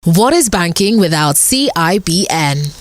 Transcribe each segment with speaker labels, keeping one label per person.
Speaker 1: What is banking without CIBN?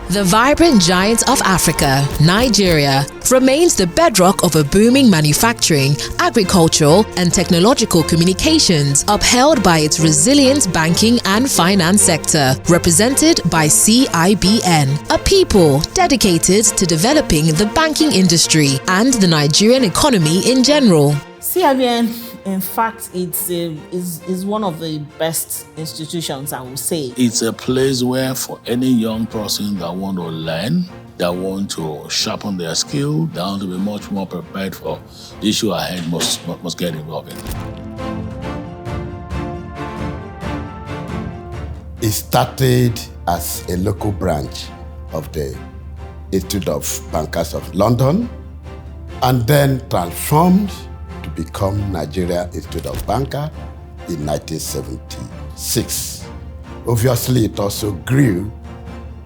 Speaker 1: The vibrant giant of Africa, Nigeria, remains the bedrock of a booming manufacturing, agricultural, and technological communications, upheld by its resilient banking and finance sector, represented by CIBN, a people dedicated to developing the banking industry and the Nigerian economy in general.
Speaker 2: CIBN, in fact, is one of the best institutions, I would say.
Speaker 3: It's a place where for any young person that want to learn, that want to sharpen their skill, that want to be much more prepared for the issue ahead, must get involved in.
Speaker 4: It started as a local branch of the Institute of Bankers of London and then transformed to become Nigeria Institute of Bankers in 1976. Obviously, it also grew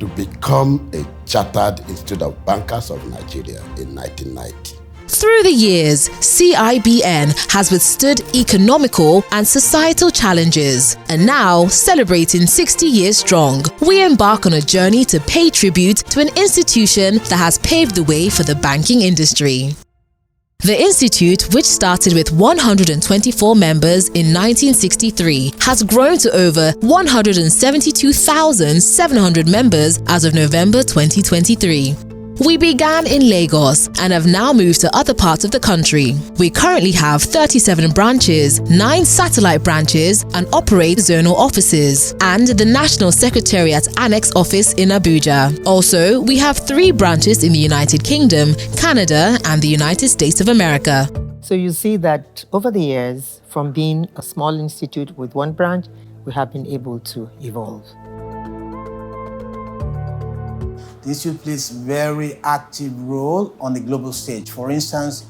Speaker 4: to become a Chartered Institute of Bankers of Nigeria in 1990.
Speaker 1: Through the years, CIBN has withstood economical and societal challenges, and now, celebrating 60 years strong, we embark on a journey to pay tribute to an institution that has paved the way for the banking industry. The institute, which started with 124 members in 1963, has grown to over 172,700 members as of November 2023. We began in Lagos and have now moved to other parts of the country. We currently have 37 branches, 9 satellite branches, and operate zonal offices, and the National Secretariat Annex Office in Abuja. Also, we have 3 branches in the United Kingdom, Canada, and the United States of America.
Speaker 5: So you see that over the years, from being a small institute with 1 branch, we have been able to evolve.
Speaker 6: The Institute plays a very active role on the global stage. For instance,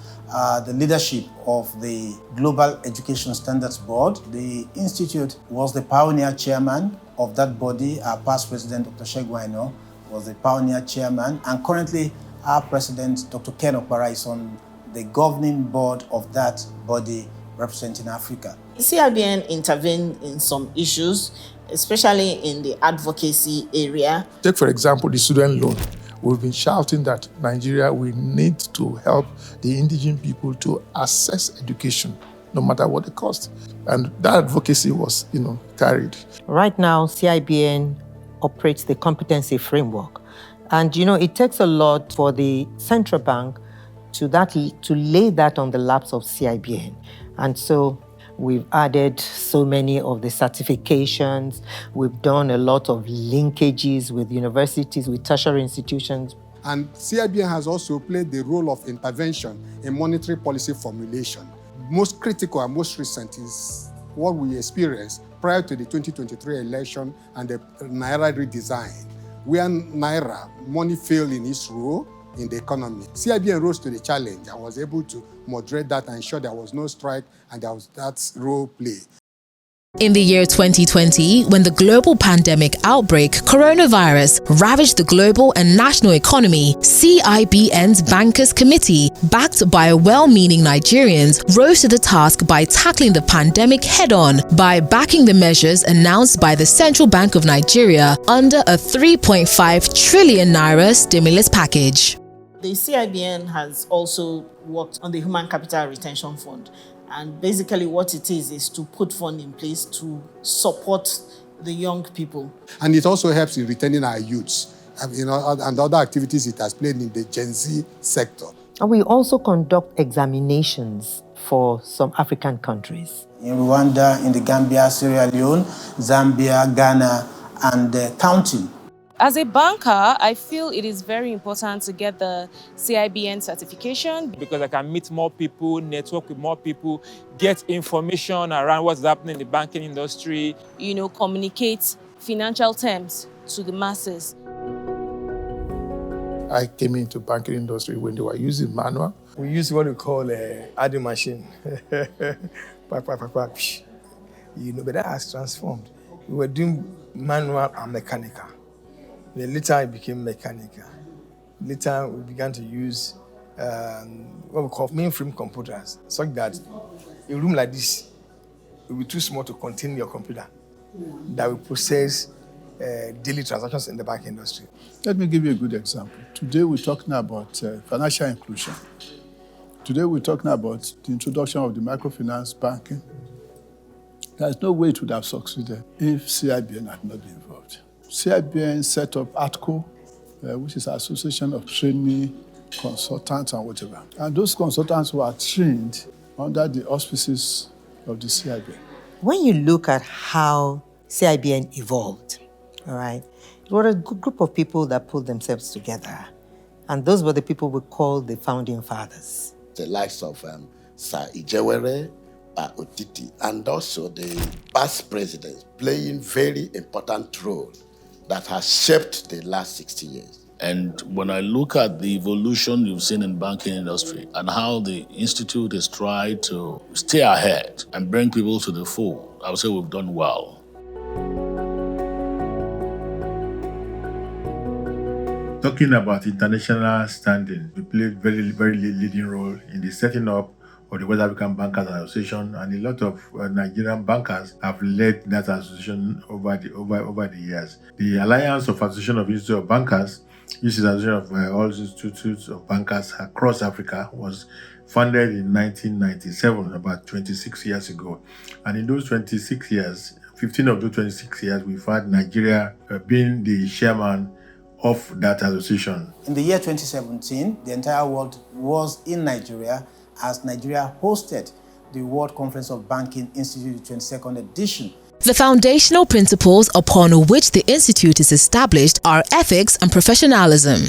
Speaker 6: the leadership of the Global Education Standards Board. The Institute was the pioneer chairman of that body. Our past president, Dr. Segun Aina, was the pioneer chairman. And currently, our president, Dr. Ken Opara, is on the governing board of that body representing Africa.
Speaker 2: CIBN intervened in some issues, especially in the advocacy area.
Speaker 7: Take, for example, the student loan. We've been shouting that Nigeria will need to help the indigenous people to access education, no matter what the cost. And that advocacy was, carried.
Speaker 5: Right now, CIBN operates the competency framework. And, it takes a lot for the central bank to lay that on the laps of CIBN. And so we've added so many of the certifications. We've done a lot of linkages with universities, with tertiary institutions.
Speaker 8: And CIBN has also played the role of intervention in monetary policy formulation. Most critical and most recent is what we experienced prior to the 2023 election and the Naira redesign, where Naira money failed in its role in the economy. CIBN rose to the challenge and was able to moderate that and ensure there was no strike and there was that role play.
Speaker 1: In the year 2020, when the global pandemic outbreak, coronavirus, ravaged the global and national economy, CIBN's Bankers Committee, backed by well-meaning Nigerians, rose to the task by tackling the pandemic head-on by backing the measures announced by the Central Bank of Nigeria under a 3.5 trillion naira stimulus package.
Speaker 2: The CIBN has also worked on the Human Capital Retention Fund. And basically what it is to put funds in place to support the young people.
Speaker 8: And it also helps in retaining our youths, and other activities it has played in the Gen Z sector.
Speaker 5: And we also conduct examinations for some African countries.
Speaker 6: In Rwanda, in the Gambia, Sierra Leone, Zambia, Ghana, and counting.
Speaker 9: As a banker, I feel it is very important to get the CIBN certification.
Speaker 10: Because I can meet more people, network with more people, get information around what's happening in the banking industry.
Speaker 9: Communicate financial terms to the masses.
Speaker 7: I came into the banking industry when they were using manual.
Speaker 11: We use what we call a adding machine. But that has transformed. We were doing manual and mechanical. Then later it became mechanical. Later we began to use what we call mainframe computers, such that a room like this will be too small to contain your computer. that will process daily transactions in the banking industry.
Speaker 7: Let me give you a good example. Today we're talking about financial inclusion. Today we're talking about the introduction of the microfinance banking. There's no way it would have succeeded if CIBN had not been involved. CIBN set up ATCO, which is Association of Trainee Consultants and whatever. And those consultants were trained under the auspices of the CIBN.
Speaker 5: When you look at how CIBN evolved, all right, it was a good group of people that pulled themselves together. And those were the people we call the founding fathers.
Speaker 4: The likes of Sir Ijewere, Otiti, and also the past presidents playing very important role that has shaped the last 60 years.
Speaker 3: And when I look at the evolution you've seen in banking industry and how the Institute has tried to stay ahead and bring people to the fold, I would say we've done well.
Speaker 12: Talking about international standing, we played very, very leading role in the setting up of the West African Bankers Association, and a lot of Nigerian bankers have led that association over the years. The Alliance of Association of Institute of Bankers, which is an association of all institutes of bankers across Africa, was founded in 1997, about 26 years ago. And in those 26 years, 15 of those 26 years, we've had Nigeria being the chairman of that association.
Speaker 6: In the year 2017, the entire world was in Nigeria as Nigeria hosted the World Conference of Banking Institute 22nd edition.
Speaker 1: The foundational principles upon which the Institute is established are ethics and professionalism.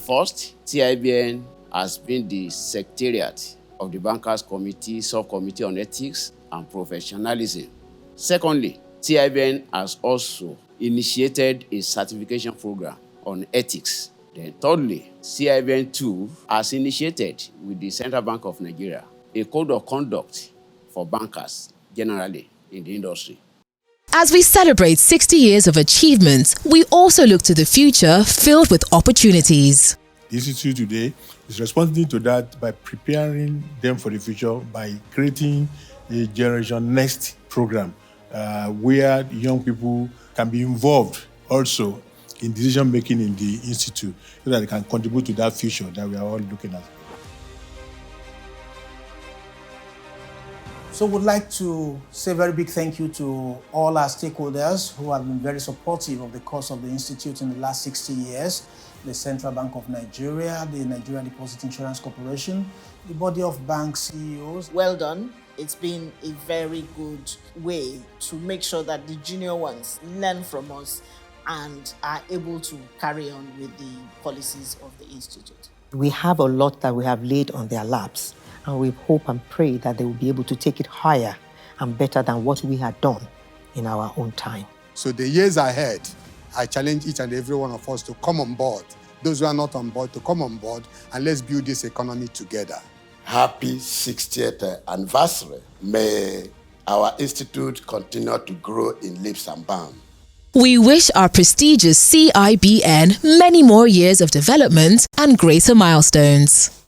Speaker 13: First, CIBN has been the secretariat of the Bankers Committee, Subcommittee on Ethics and Professionalism. Secondly, CIBN has also initiated a certification program on ethics. Then thirdly, CIBN too has initiated with the Central Bank of Nigeria a code of conduct for bankers generally in the industry.
Speaker 1: As we celebrate 60 years of achievements, we also look to the future filled with opportunities.
Speaker 12: The Institute today is responding to that by preparing them for the future by creating a Generation Next program where young people can be involved also in decision making in the Institute so that they can contribute to that future that we are all looking at.
Speaker 6: So we'd like to say a very big thank you to all our stakeholders who have been very supportive of the cause of the Institute in the last 60 years. The Central Bank of Nigeria, the Nigeria Deposit Insurance Corporation, the body of bank CEOs.
Speaker 2: Well done. It's been a very good way to make sure that the junior ones learn from us and are able to carry on with the policies of the Institute.
Speaker 5: We have a lot that we have laid on their laps, and we hope and pray that they will be able to take it higher and better than what we had done in our own time.
Speaker 8: So the years ahead, I challenge each and every one of us to come on board. Those who are not on board, to come on board, and let's build this economy together.
Speaker 4: Happy 60th anniversary. May our institute continue to grow in leaps and bounds.
Speaker 1: We wish our prestigious CIBN many more years of development and greater milestones.